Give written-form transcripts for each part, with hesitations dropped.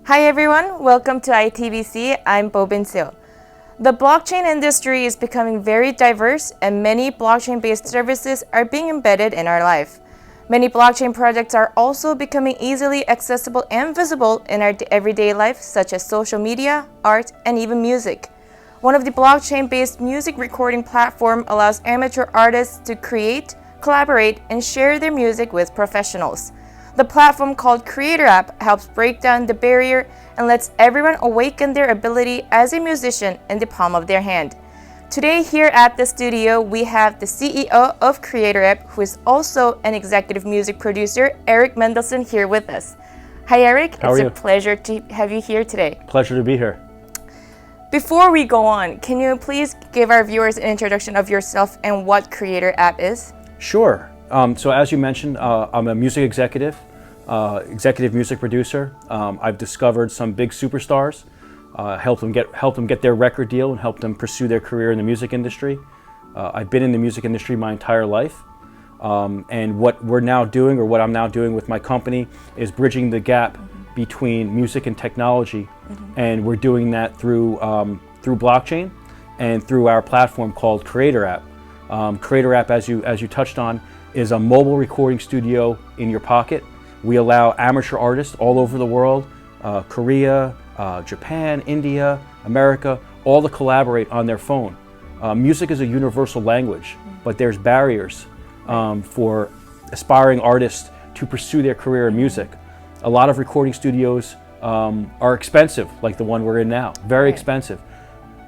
Hi everyone, welcome to ITBC. I'm Bobin Seo. The blockchain industry is becoming very diverse and many blockchain-based services are being embedded in our life. Many blockchain projects are also becoming easily accessible and visible in our everyday life, such as social media, art, and even music. One of the blockchain-based music recording platform allows amateur artists to create, collaborate, and share their music with professionals. The platform called Cre8torApp helps break down the barrier and lets everyone awaken their ability as a musician in the palm of their hand. Today here at the studio, we have the CEO of Cre8torApp, who is also an executive music producer, ErikMendelson, here with us. Hi Erik, it's a pleasure to have you here today. Pleasure to be here. Before we go on, can you please give our viewers an introduction of yourself and what Cre8torApp is? Sure. So as you mentioned, I'm a music executive music producer. I've discovered some big superstars, helped them get their record deal and helped them pursue their career in the music industry. I've been in the music industry my entire life. And what we're now doing, or what I'm now doing with my company, is bridging the gap between music and technology. And we're doing that through blockchain and through our platform called Cre8torApp. Cre8torApp, as you touched on, is a mobile recording studio in your pocket. We allow amateur artists all over the world, Korea, Japan, India, America, all to collaborate on their phone. Music is a universal language, but there's barriers for aspiring artists to pursue their career in music. A lot of recording studios are expensive, like the one we're in now, very expensive.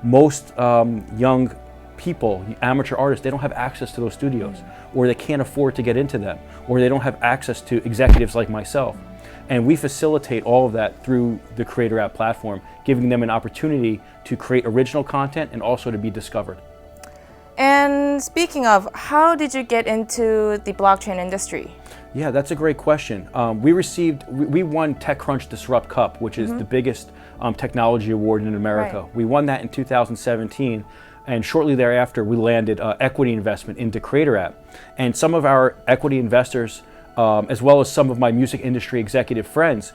Most young people, amateur artists, they don't have access to those studios, or they can't afford to get into them, or they don't have access to executives like myself. And we facilitate all of that through the Cre8torApp platform, giving them an opportunity to create original content and also to be discovered. And speaking of, how did you get into the blockchain industry? Yeah, that's a great question. We won TechCrunch Disrupt Cup, which is the biggest technology award in America. We won that in 2017. And shortly thereafter, we landed equity investment into Cre8torApp. And some of our equity investors, as well as some of my music industry executive friends,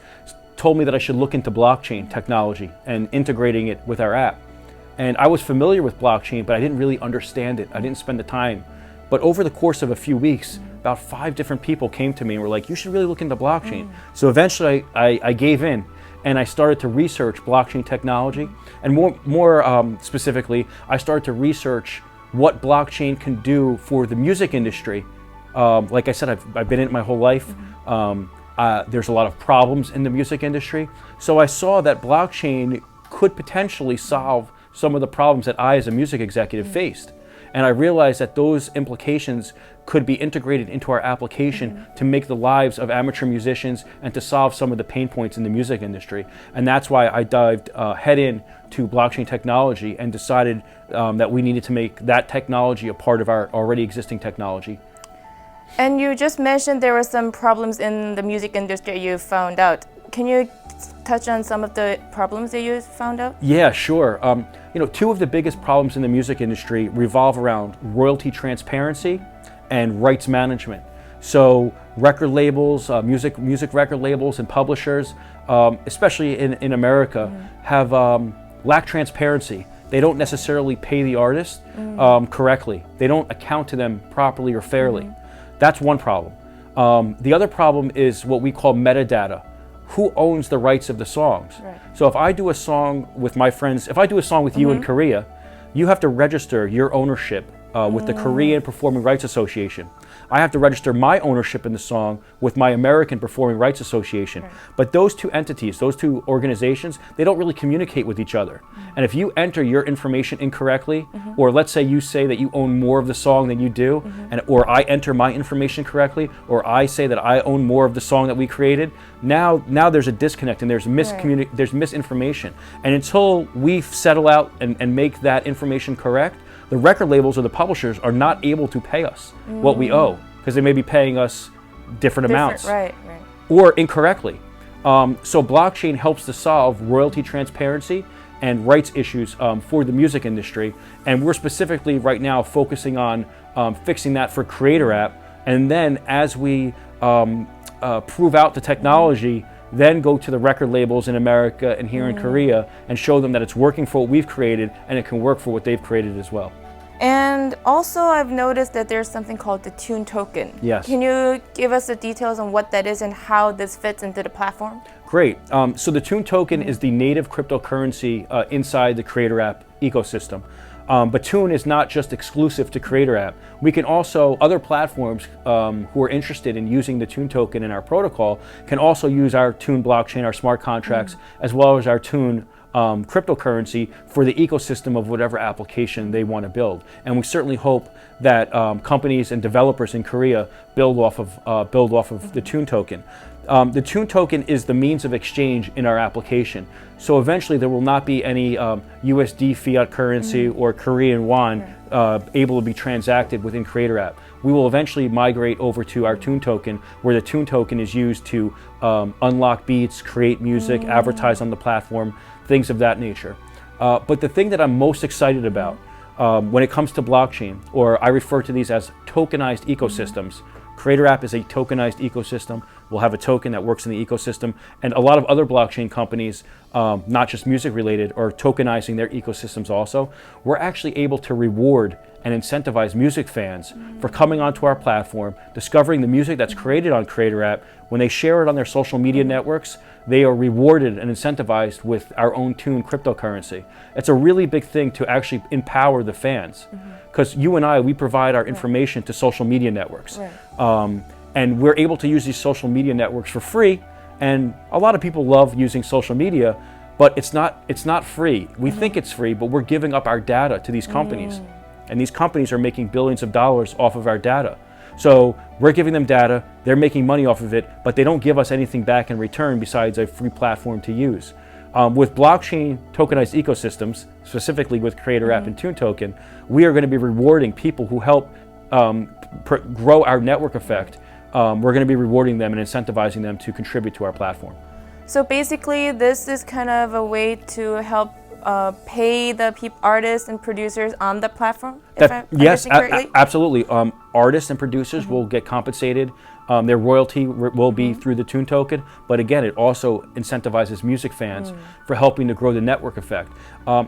told me that I should look into blockchain technology and integrating it with our app. And I was familiar with blockchain, but I didn't really understand it. I didn't spend the time. But over the course of a few weeks, about 5 different people came to me and were like, you should really look into blockchain. So eventually I gave in. And I started to research blockchain technology, and more specifically, I started to research what blockchain can do for the music industry. Like I said, I've been in it my whole life. There's a lot of problems in the music industry. So I saw that blockchain could potentially solve some of the problems that I as a music executive faced. And I realized that those implications could be integrated into our application to make the lives of amateur musicians and to solve some of the pain points in the music industry. And that's why I dived head in to blockchain technology and decided that we needed to make that technology a part of our already existing technology. And you just mentioned there were some problems in the music industry you found out. Can you touch on some of the problems that you found out? Yeah, sure. Two of the biggest problems in the music industry revolve around royalty transparency and rights management. So record labels, music record labels and publishers, especially in America, have lack transparency. They don't necessarily pay the artist correctly. They don't account to them properly or fairly. That's one problem. The other problem is what we call metadata. Who owns the rights of the songs? So if I do a song with my friends, if I do a song with you in Korea, you have to register your ownership with the Korean Performing Rights Association. I have to register my ownership in the song with my American Performing Rights Association. But those two entities, those two organizations, they don't really communicate with each other. And if you enter your information incorrectly, or let's say you say that you own more of the song than you do, or I enter my information correctly, or I say that I own more of the song that we created, now there's a disconnect and there's misinformation. And until we settle out and make that information correct, the record labels or the publishers are not able to pay us what we owe, because they may be paying us different amounts or incorrectly. So blockchain helps to solve royalty transparency and rights issues for the music industry, and we're specifically right now focusing on fixing that for Cre8torApp. And then as we prove out the technology then go to the record labels in America and here in Korea and show them that it's working for what we've created and it can work for what they've created as well. And also, I've noticed that there's something called the TuneToken. Yes. Can you give us the details on what that is and how this fits into the platform? Great. So the TuneToken is the native cryptocurrency inside the Cre8torApp ecosystem. But Tune is not just exclusive to Cre8torApp. We can also, other platforms who are interested in using the TuneToken in our protocol can also use our Tune blockchain, our smart contracts, as well as our Tune cryptocurrency for the ecosystem of whatever application they want to build. And we certainly hope that companies and developers in Korea build off of the TuneToken. The TuneToken is the means of exchange in our application. So eventually there will not be any USD fiat currency or Korean won able to be transacted within Cre8torApp. We will eventually migrate over to our TuneToken, where the TuneToken is used to unlock beats, create music, advertise on the platform, things of that nature. But the thing that I'm most excited about when it comes to blockchain, or I refer to these as tokenized ecosystems, Cre8torApp is a tokenized ecosystem. We'll have a token that works in the ecosystem, and a lot of other blockchain companies, not just music related, are tokenizing their ecosystems also. We're actually able to reward and incentivize music fans for coming onto our platform, discovering the music that's created on Cre8torApp. When they share it on their social media networks, they are rewarded and incentivized with our own Tune cryptocurrency. It's a really big thing to actually empower the fans, because you and I, we provide our information to social media networks. And we're able to use these social media networks for free, and a lot of people love using social media, but it's not free. We think it's free, but we're giving up our data to these companies, and these companies are making billions of dollars off of our data. So we're giving them data, they're making money off of it, but they don't give us anything back in return besides a free platform to use. With blockchain tokenized ecosystems, specifically with Cre8torApp and TuneToken, we are going to be rewarding people who help grow our network effect. We're going to be rewarding them and incentivizing them to contribute to our platform. So basically, this is kind of a way to help pay the artists and producers on the platform? Yes, absolutely. Artists and producers will get compensated. Their royalty will be through the TuneToken, but again, it also incentivizes music fans for helping to grow the network effect.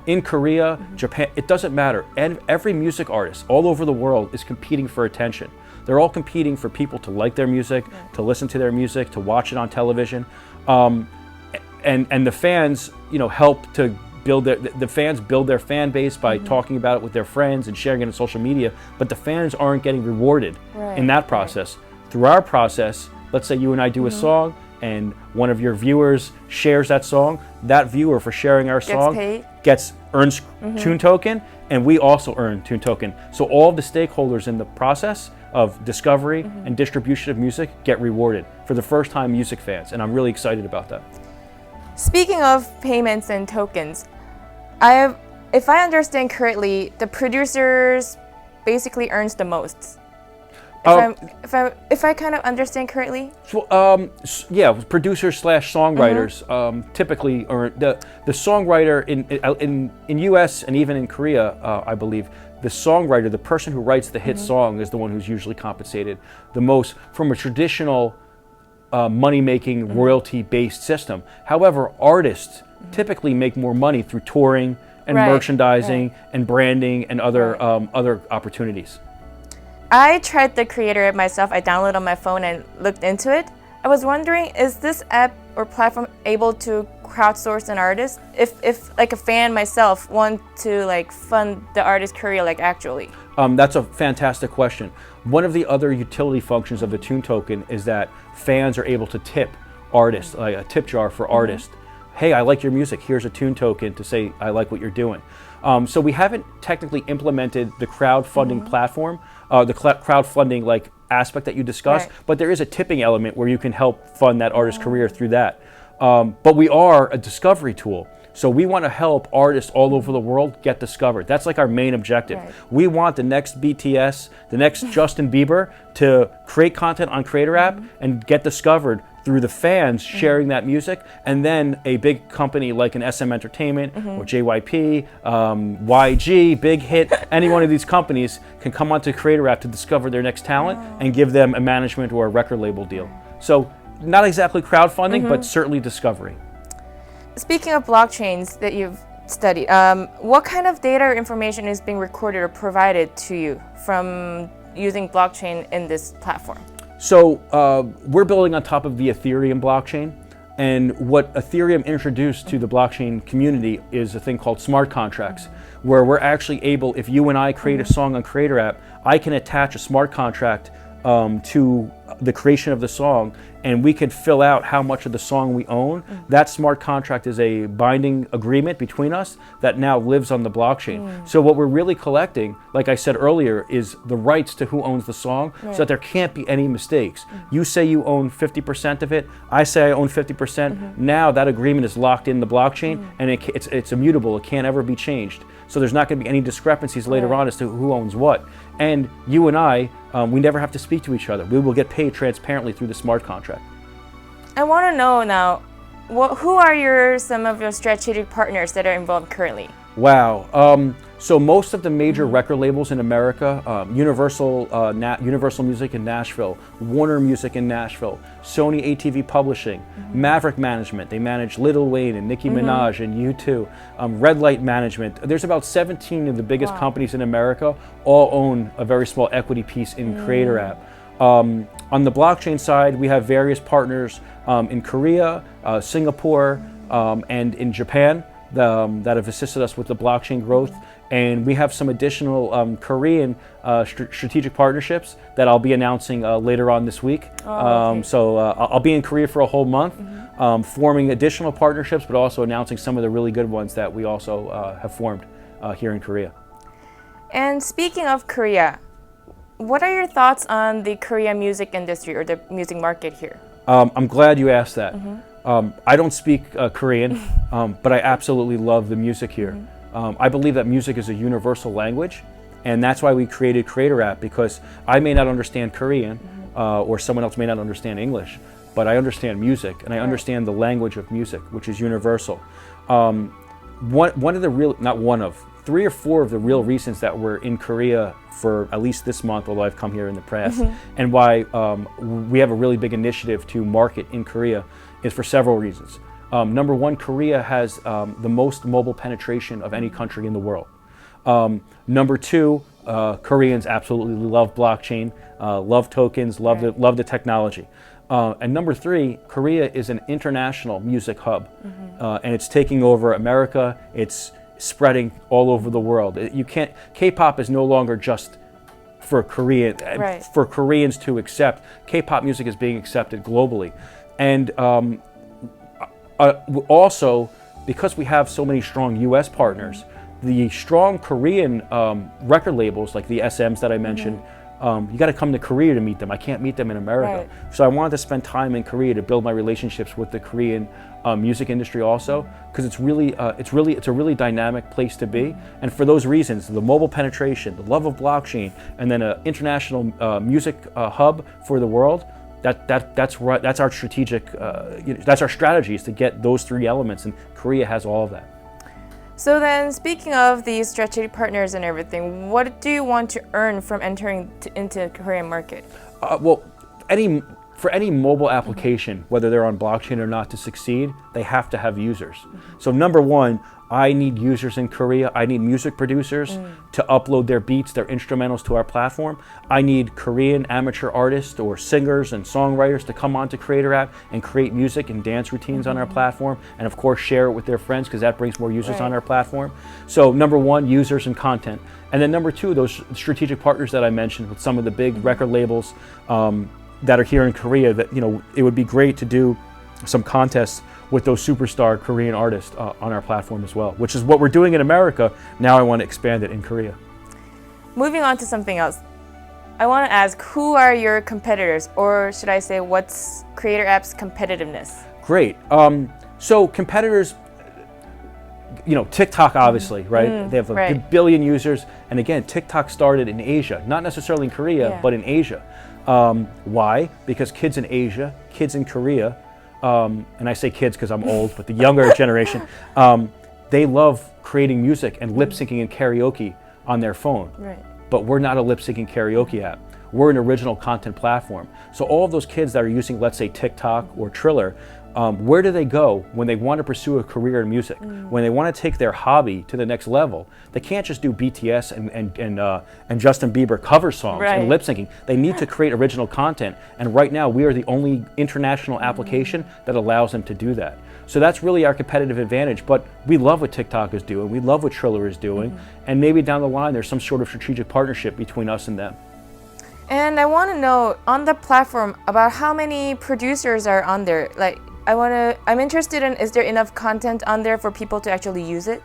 In Korea, Japan, it doesn't matter. And every music artist all over the world is competing for attention. They're all competing for people to like their music, to listen to their music, to watch it on television. And the fans, help to build the fans build their fan base by talking about it with their friends and sharing it on social media, but the fans aren't getting rewarded in that process. Through our process, let's say you and I do a song and one of your viewers shares that song, that viewer for sharing our song earns TuneToken, and we also earn TuneToken. So all of the stakeholders in the process of discovery and distribution of music get rewarded for the first time music fans, and I'm really excited about that. Speaking of payments and tokens, if I understand correctly, the producers basically earns the most. If I kind of understand correctly. So, yeah, producers / songwriters typically earn the songwriter in U.S. and even in Korea, I believe. The songwriter, the person who writes the hit song, is the one who's usually compensated the most from a traditional money-making, royalty-based system. However, artists typically make more money through touring and merchandising and branding and other opportunities. I tried the Cre8torApp myself. I downloaded it on my phone and looked into it. I was wondering, is this app or platform able to crowdsource an artist? If like a fan myself want to fund the artist's career actually? That's a fantastic question. One of the other utility functions of the TuneToken is that fans are able to tip artists, like a tip jar for artists. Hey, I like your music. Here's a TuneToken to say I like what you're doing. So we haven't technically implemented the crowdfunding platform, the crowdfunding aspect that you discussed, but there is a tipping element where you can help fund that artist's career through that. But we are a discovery tool. So we want to help artists all over the world get discovered. That's our main objective. We want the next BTS, the next JustinBieber to create content on Cre8torApp and get discovered through the fans sharing that music, and then a big company like an SM Entertainment or JYP, YG, Big Hit, any one of these companies can come onto Cre8torApp to discover their next talent and give them a management or a record label deal. So not exactly crowdfunding, but certainly discovery. Speaking of blockchains that you've studied, what kind of data or information is being recorded or provided to you from using blockchain in this platform? So we're building on top of the Ethereum blockchain. And what Ethereum introduced to the blockchain community is a thing called smart contracts, where we're actually able, if you and I create a song on Cre8torApp, I can attach a smart contract to the creation of the song, and we could fill out how much of the song we own. That smart contract is a binding agreement between us that now lives on the blockchain. So what we're really collecting, like I said earlier, is the rights to who owns the song, so that there can't be any mistakes. You say you own 50% of it, I say I own 50%. Now that agreement is locked in the blockchain, and it's immutable. It can't ever be changed. So there's not going to be any discrepancies later on as to who owns what. And you and I, we never have to speak to each other. We will get paid transparently through the smart contract. I want to know now, who are some of your strategic partners that are involved currently? Wow. So most of the major record labels in America, Universal Music in Nashville, Warner Music in Nashville, Sony ATV Publishing, Maverick Management, they manage Lil Wayne and Nicki Minaj and U2, Red Light Management. There's about 17 of the biggest companies in America, all own a very small equity piece in Cre8torApp. On the blockchain side, we have various partners in Korea, Singapore, and in Japan that have assisted us with the blockchain growth. And we have some additional Korean strategic partnerships that I'll be announcing later on this week. So I'll be in Korea for a whole month, forming additional partnerships, but also announcing some of the really good ones that we also have formed here in Korea. And speaking of Korea, what are your thoughts on the Korean music industry or the music market here? I'm glad you asked that. I don't speak Korean, but I absolutely love the music here. I believe that music is a universal language, and that's why we created Cre8torApp, because I may not understand Korean, or someone else may not understand English, but I understand music, and I understand the language of music, which is universal. Three or four of the real reasons that we're in Korea for at least this month, although I've come here in the past, and why we have a really big initiative to market in Korea is for several reasons. Number one, Korea has the most mobile penetration of any country in the world. Number two, Koreans absolutely love blockchain, love tokens, love the technology. And number three, Korea is an international music hub, and it's taking over America. It's spreading all over the world. K-pop is no longer just for for Koreans to accept. K-pop music is being accepted globally. And also, because we have so many strong US partners, the strong Korean record labels like the SMs that I mentioned, you got to come to Korea to meet them. I can't meet them in America. So I wanted to spend time in Korea to build my relationships with the Korean music industry also, because it's a really dynamic place to be. And for those reasons, the mobile penetration, the love of blockchain, and then an international music hub for the world, that's our strategic, that's our strategy, is to get those three elements, and Korea has all of that. So then, speaking of these strategic partners and everything, what do you want to earn from entering into the Korean market? Well, for any mobile application, whether they're on blockchain or not, to succeed, they have to have users. So number one, I need users in Korea. I need music producers to upload their beats, their instrumentals to our platform. I need Korean amateur artists or singers and songwriters to come onto Cre8torApp and create music and dance routines on our platform, and of course share it with their friends, because that brings more users on our platform. So number one, users and content. And then number two, those strategic partners that I mentioned with some of the big record labels that are here in Korea, that it would be great to do some contests with those superstar Korean artists on our platform as well, which is what we're doing in America. Now I want to expand it in Korea. Moving on to something else, I want to ask, who are your competitors, or should I say, what's Cre8torApp's competitiveness? Great. So competitors, TikTok obviously, right? They have a billion users, and again, TikTok started in Asia, not necessarily in Korea, but in Asia. Why? Because kids in Asia, kids in Korea, and I say kids because I'm old, but the younger generation, they love creating music and lip syncing and karaoke on their phone. Right. But we're not a lip syncing karaoke app. we're an original content platform. So all of those kids that are using, let's say, TikTok or Triller, where do they go when they want to pursue a career in music? When they want to take their hobby to the next level, they can't just do BTS and Justin Bieber cover songs and lip syncing. They need to create original content. And right now, we are the only international application that allows them to do that. So that's really our competitive advantage. But we love what TikTok is doing. We love what Triller is doing. And maybe down the line, there's some sort of strategic partnership between us and them. And I want to know on the platform about how many producers are on there. Like, I'm interested in, is there enough content on there for people to actually use it?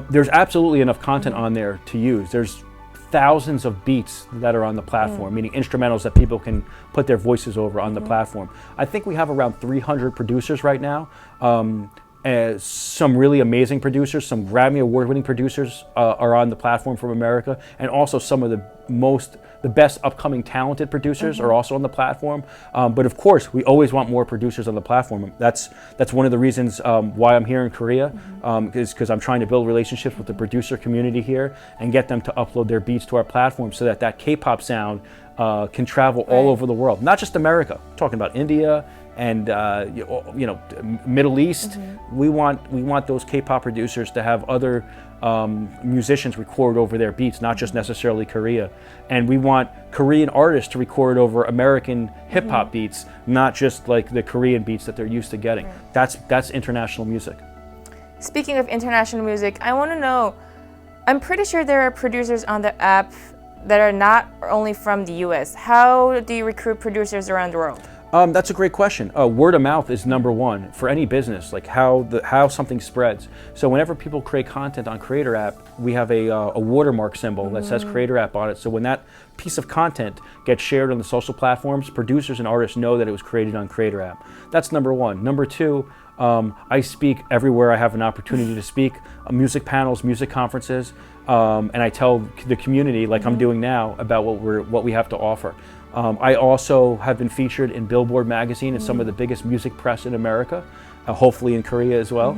There's absolutely enough content on there to use. There's thousands of beats that are on the platform, meaning instrumentals that people can put their voices over on the platform. I think we have around 300 producers right now. Some really amazing producers, some Grammy award-winning producers are on the platform from America, and also some of the best upcoming talented producers are also on the platform. But of course, we always want more producers on the platform. That's one of the reasons why I'm here in Korea, is because I'm trying to build relationships with the producer community here and get them to upload their beats to our platform so that K-pop sound can travel all over the world, not just America. I'm talking about India and Middle East. We want those K-pop producers to have other musicians record over their beats, not just necessarily Korea. And we want Korean artists to record over American hip-hop beats, not just like the Korean beats that they're used to getting. That's international music. Speaking of international music, I want to know, I'm pretty sure there are producers on the app that are not only from the US. How do you recruit producers around the world? That's a great question. Word of mouth is number one for any business, like how something spreads. So whenever people create content on Cre8torApp, we have a watermark symbol that says Cre8torApp on it. So when that piece of content gets shared on the social platforms, producers and artists know that it was created on Cre8torApp. That's number one. Number two, I speak everywhere I have an opportunity to speak, music panels, music conferences, and I tell the community, like I'm doing now, about what we have to offer. I also have been featured in Billboard magazine and some of the biggest music press in America, hopefully in Korea as well.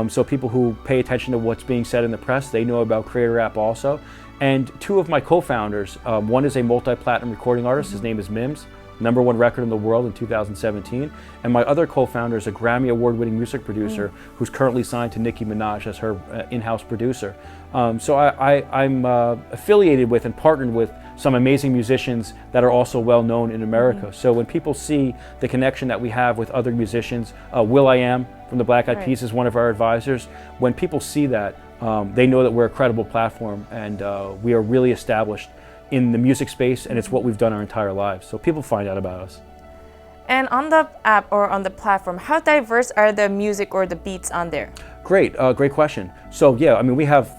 So people who pay attention to what's being said in the press, they know about Cre8torApp also. And two of my co-founders, one is a multi-platinum recording artist, his name is MIMS, #1 record in the world in 2017. And my other co-founder is a Grammy award-winning music producer who's currently signed to Nicki Minaj as her in-house producer. So I'm affiliated with and partnered with some amazing musicians that are also well known in America. So when people see the connection that we have with other musicians, will.i.am from the Black Eyed Peas is one of our advisors. When people see that, they know that we're a credible platform and we are really established in the music space, and it's what we've done our entire lives. So people find out about us. And on the app or on the platform, how diverse are the music or the beats on there? Great question. So yeah, I mean, we have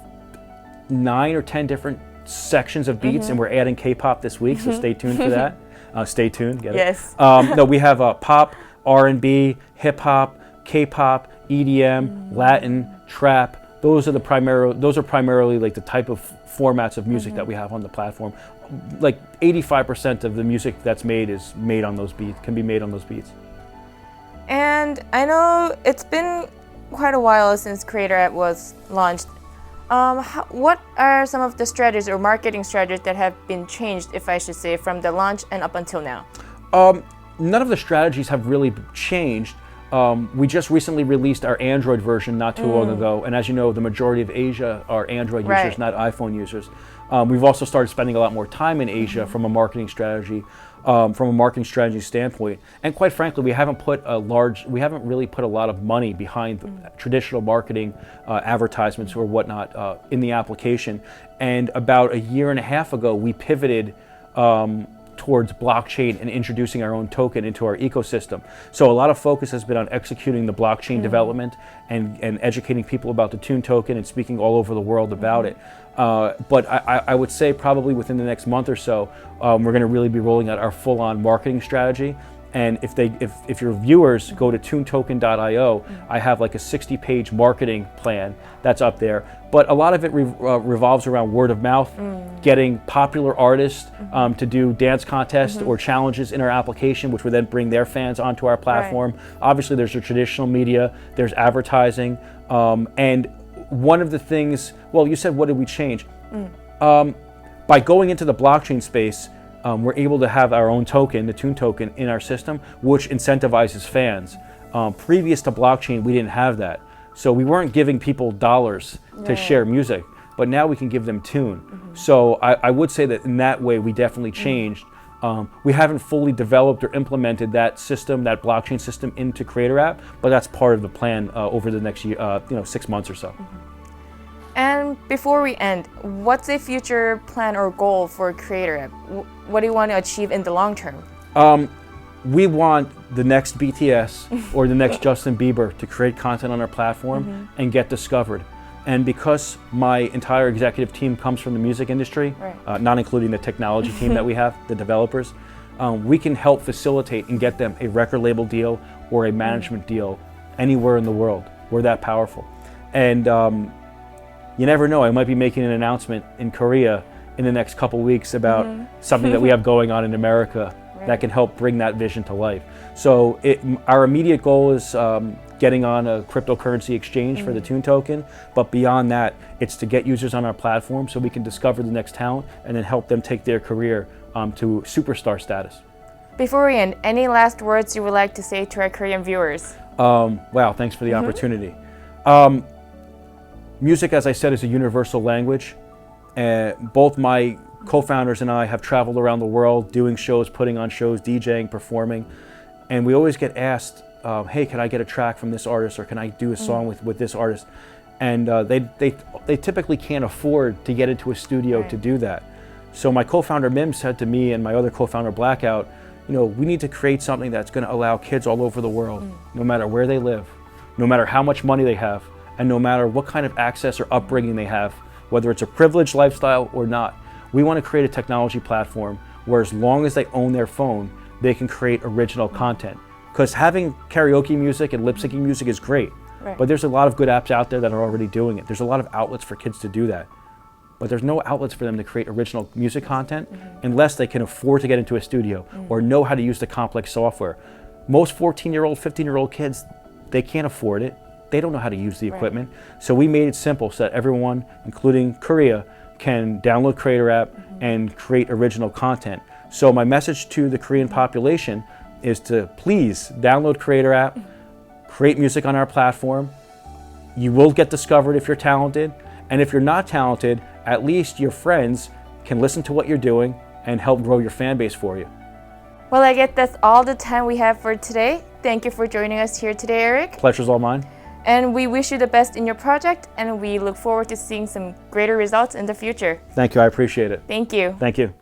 9 or 10 different sections of beats, and we're adding K-pop this week, so stay tuned for that. Stay tuned, get it? Yes. No, we have pop, R&B, hip-hop, K-pop, EDM, Latin, trap. Those are primarily like the type of formats of music that we have on the platform. Like 85% of the music that's made is made on those beats, can be made on those beats. And I know it's been quite a while since Cre8torApp was launched. What are some of the strategies or marketing strategies that have been changed, if I should say, from the launch and up until now? None of the strategies have really changed. We just recently released our Android version not too long ago, and as you know, the majority of Asia are Android users, not iPhone users. We've also started spending a lot more time in Asia from a marketing strategy standpoint. And quite frankly, we haven't really put a lot of money behind traditional marketing advertisements or whatnot in the application. And about a year and a half ago, we pivoted towards blockchain and introducing our own token into our ecosystem. So a lot of focus has been on executing the blockchain development and educating people about the TuneToken and speaking all over the world about it. But I would say probably within the next month or so, we're going to really be rolling out our full-on marketing strategy. And if your viewers go to tunetoken.io, I have like a 60-page marketing plan that's up there. But a lot of it revolves around word of mouth, getting popular artists to do dance contests or challenges in our application, which would then bring their fans onto our platform. Obviously, there's the traditional media, there's advertising, and one of the things, well, you said, what did we change? By going into the blockchain space, we're able to have our own token, the TuneToken, in our system, which incentivizes fans. Previous to blockchain, we didn't have that. So we weren't giving people dollars to share music, but now we can give them tune. So I would say that in that way, we definitely changed. We haven't fully developed or implemented that system, that blockchain system, into Cre8torApp, but that's part of the plan over the next year, 6 months or so. And before we end, what's a future plan or goal for Cre8torApp? What do you want to achieve in the long term? We want the next BTS or the next JustinBieber to create content on our platform and get discovered. And because my entire executive team comes from the music industry, not including the technology team that we have, the developers, we can help facilitate and get them a record label deal or a management deal anywhere in the world. We're that powerful. And you never know, I might be making an announcement in Korea in the next couple weeks about something that we have going on in America that can help bring that vision to life. So our immediate goal is getting on a cryptocurrency exchange for the TuneToken, but beyond that, it's to get users on our platform so we can discover the next talent and then help them take their career to superstar status. Before we end, any last words you would like to say to our Korean viewers? Wow, thanks for the opportunity. Music, as I said, is a universal language. Both my co-founders and I have traveled around the world doing shows, putting on shows, DJing, performing, and we always get asked, hey, can I get a track from this artist, or can I do a song with this artist? And they typically can't afford to get into a studio to do that. So my co-founder MIMS said to me and my other co-founder Blackout, we need to create something that's going to allow kids all over the world, no matter where they live, no matter how much money they have, and no matter what kind of access or upbringing they have, whether it's a privileged lifestyle or not. We want to create a technology platform where as long as they own their phone, they can create original content. Because having karaoke music and lip syncing music is great, but there's a lot of good apps out there that are already doing it. There's a lot of outlets for kids to do that. But there's no outlets for them to create original music content unless they can afford to get into a studio or know how to use the complex software. Most 14-year-old, 15-year-old kids, they can't afford it. They don't know how to use the equipment. So we made it simple so that everyone, including Korea, can download Cre8torApp and create original content. So my message to the Korean population is to please download Cre8torApp, create music on our platform. You will get discovered if you're talented. And if you're not talented, at least your friends can listen to what you're doing and help grow your fan base for you. Well, I guess that's all the time we have for today. Thank you for joining us here today, Erik. Pleasure's all mine. And we wish you the best in your project, and we look forward to seeing some greater results in the future. Thank you, I appreciate it. Thank you. Thank you.